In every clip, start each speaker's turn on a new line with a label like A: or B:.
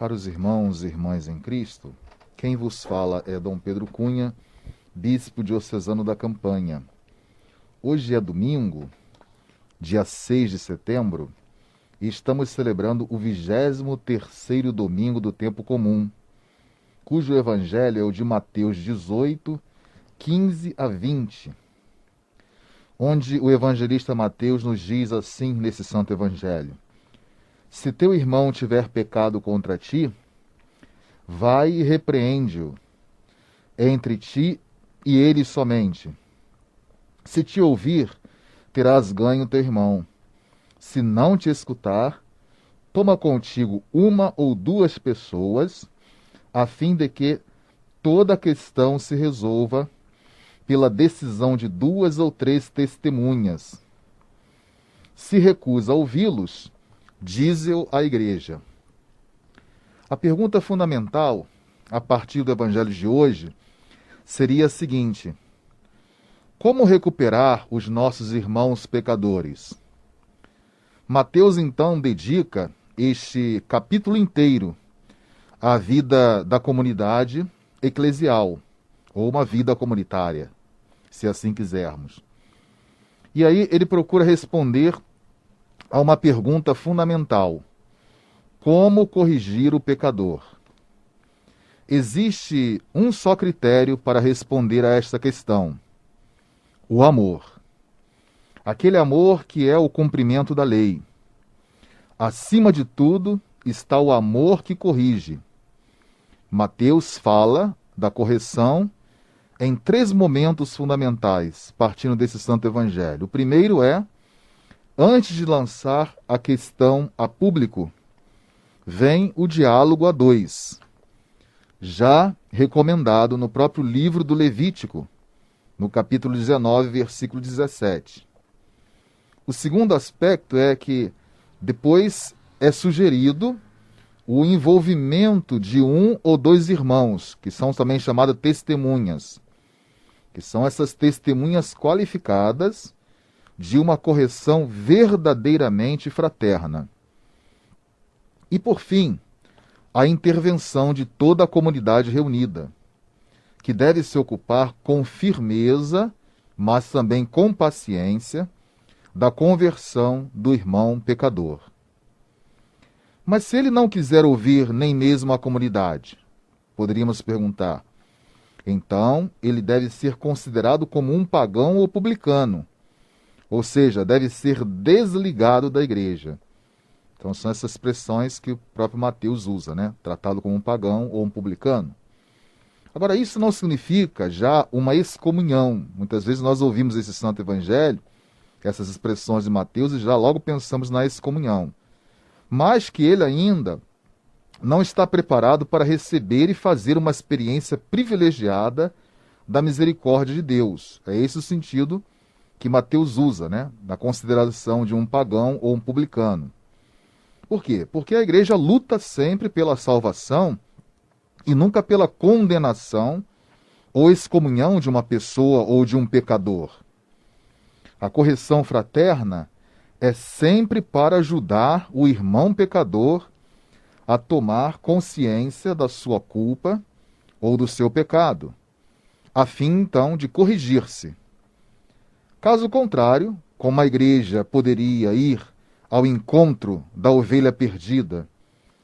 A: Caros irmãos e irmãs em Cristo, quem vos fala é Dom Pedro Cunha, bispo diocesano da Campanha. Hoje é domingo, dia 6 de setembro, e estamos celebrando o 23º domingo do tempo comum, cujo evangelho é o de Mateus 18, 15 a 20, onde o evangelista Mateus nos diz assim nesse santo evangelho: se teu irmão tiver pecado contra ti, vai e repreende-o entre ti e ele somente. Se te ouvir, terás ganho teu irmão. Se não te escutar, toma contigo uma ou duas pessoas, a fim de que toda a questão se resolva pela decisão de 2 ou 3 testemunhas. Se recusa a ouvi-los, dize-o à igreja. A pergunta fundamental, a partir do evangelho de hoje, seria a seguinte: como recuperar os nossos irmãos pecadores? Mateus, então, dedica este capítulo inteiro à vida da comunidade eclesial, ou uma vida comunitária, se assim quisermos. E aí ele procura responder a uma pergunta fundamental: como corrigir o pecador? Existe um só critério para responder a esta questão: o amor. Aquele amor que é o cumprimento da lei. Acima de tudo está o amor que corrige. Mateus fala da correção em 3 momentos fundamentais, partindo desse santo evangelho. O primeiro é, antes de lançar a questão a público, vem o diálogo a 2, já recomendado no próprio livro do Levítico, no capítulo 19, versículo 17. O segundo aspecto é que depois é sugerido o envolvimento de 1 ou 2 irmãos, que são também chamadas testemunhas, que são essas testemunhas qualificadas de uma correção verdadeiramente fraterna. E, por fim, a intervenção de toda a comunidade reunida, que deve se ocupar com firmeza, mas também com paciência, da conversão do irmão pecador. Mas se ele não quiser ouvir nem mesmo a comunidade, poderíamos perguntar, então ele deve ser considerado como um pagão ou publicano, ou seja, deve ser desligado da igreja. Então são essas expressões que o próprio Mateus usa, né? Tratado como um pagão ou um publicano. Agora, isso não significa já uma excomunhão. Muitas vezes nós ouvimos esse santo evangelho, essas expressões de Mateus, e já logo pensamos na excomunhão. Mas que ele ainda não está preparado para receber e fazer uma experiência privilegiada da misericórdia de Deus. É esse o sentido que Mateus usa, né? Na consideração de um pagão ou um publicano. Por quê? Porque a igreja luta sempre pela salvação e nunca pela condenação ou excomunhão de uma pessoa ou de um pecador. A correção fraterna é sempre para ajudar o irmão pecador a tomar consciência da sua culpa ou do seu pecado, a fim, então, de corrigir-se. Caso contrário, como a igreja poderia ir ao encontro da ovelha perdida,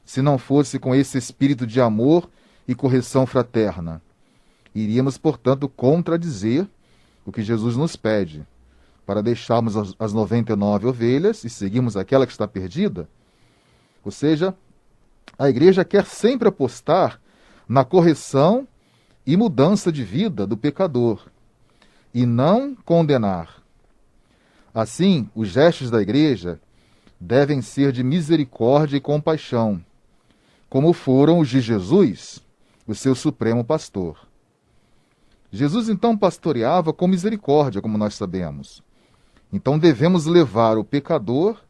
A: se não fosse com esse espírito de amor e correção fraterna? Iríamos, portanto, contradizer o que Jesus nos pede, para deixarmos as 99 ovelhas e seguirmos aquela que está perdida. Ou seja, a igreja quer sempre apostar na correção e mudança de vida do pecador, e não condenar. Assim, os gestos da igreja devem ser de misericórdia e compaixão, como foram os de Jesus, o seu supremo pastor. Jesus, então, pastoreava com misericórdia, como nós sabemos. Então devemos levar o pecador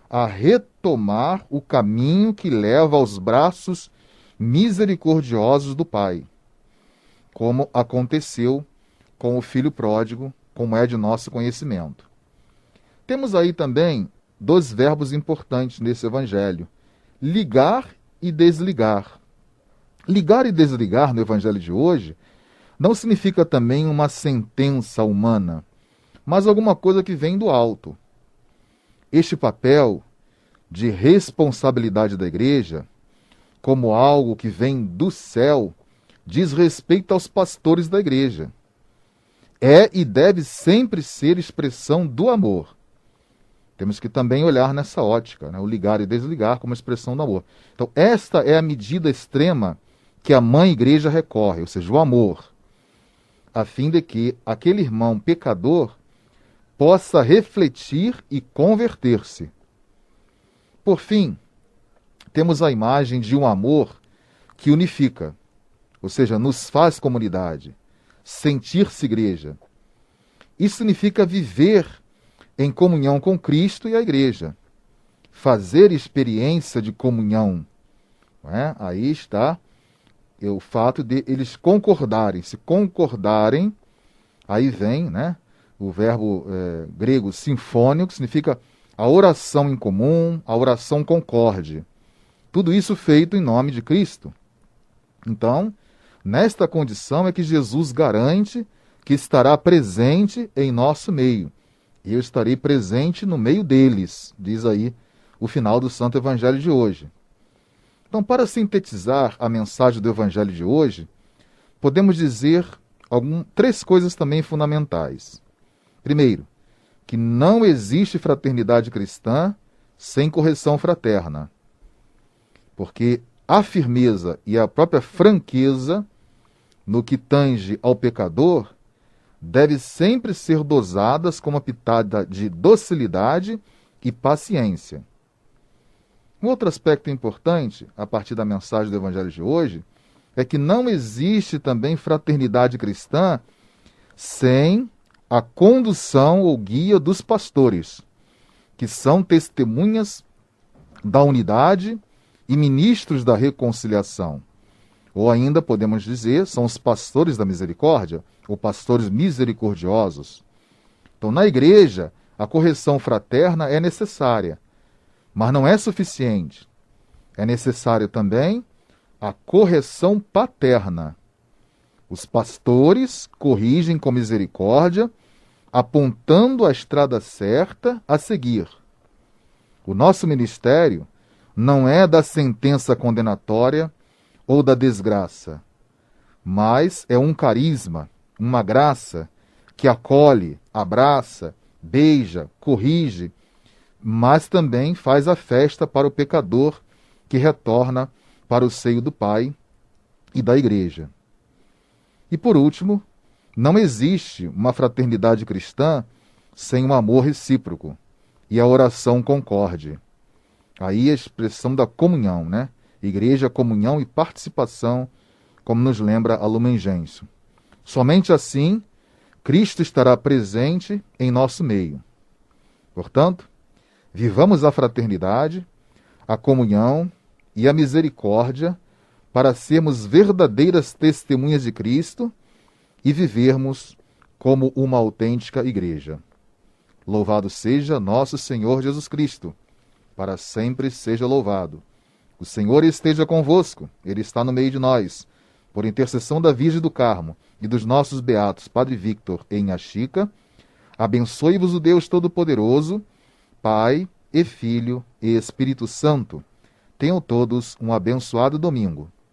A: a retomar o caminho que leva aos braços misericordiosos do Pai, como aconteceu com o filho pródigo, como é de nosso conhecimento. Temos aí também 2 verbos importantes nesse evangelho: ligar e desligar. Ligar e desligar no Evangelho de hoje não significa também uma sentença humana, mas alguma coisa que vem do alto. Este papel de responsabilidade da igreja, como algo que vem do céu, diz respeito aos pastores da igreja. É e deve sempre ser expressão do amor. Temos que também olhar nessa ótica, né? O ligar e desligar como expressão do amor. Então, esta é a medida extrema que a mãe igreja recorre, ou seja, o amor, a fim de que aquele irmão pecador possa refletir e converter-se. Por fim, temos a imagem de um amor que unifica, ou seja, nos faz comunidade, sentir-se igreja. Isso significa viver em comunhão com Cristo e a igreja, fazer experiência de comunhão. Não é? Aí está o fato de eles concordarem. Se concordarem, aí vem, né, o verbo grego sinfônico, que significa a oração em comum, a oração concorde. Tudo isso feito em nome de Cristo. Então, nesta condição é que Jesus garante que estará presente em nosso meio. E eu estarei presente no meio deles, diz aí o final do Santo Evangelho de hoje. Então, para sintetizar a mensagem do Evangelho de hoje, podemos dizer três coisas também fundamentais. Primeiro, que não existe fraternidade cristã sem correção fraterna. Porque a firmeza e a própria franqueza no que tange ao pecador deve sempre ser dosadas com uma pitada de docilidade e paciência. Um outro aspecto importante, a partir da mensagem do Evangelho de hoje, é que não existe também fraternidade cristã sem a condução ou guia dos pastores, que são testemunhas da unidade e ministros da reconciliação. Ou ainda podemos dizer, são os pastores da misericórdia, ou pastores misericordiosos. Então, na igreja, a correção fraterna é necessária, mas não é suficiente. É necessário também a correção paterna. Os pastores corrigem com misericórdia, apontando a estrada certa a seguir. O nosso ministério não é da sentença condenatória ou da desgraça, mas é um carisma, uma graça que acolhe, abraça, beija, corrige, mas também faz a festa para o pecador que retorna para o seio do Pai e da Igreja. E por último, não existe uma fraternidade cristã sem um amor recíproco e a oração concorde. Aí a expressão da comunhão, né? Igreja, comunhão e participação, como nos lembra a Lumen Gentium. Somente assim, Cristo estará presente em nosso meio. Portanto, vivamos a fraternidade, a comunhão e a misericórdia para sermos verdadeiras testemunhas de Cristo e vivermos como uma autêntica igreja. Louvado seja nosso Senhor Jesus Cristo, para sempre seja louvado. O Senhor esteja convosco, Ele está no meio de nós. Por intercessão da Virgem do Carmo e dos nossos beatos Padre Victor e Inha Chica, abençoe-vos o Deus Todo-Poderoso, Pai e Filho e Espírito Santo. Tenham todos um abençoado domingo.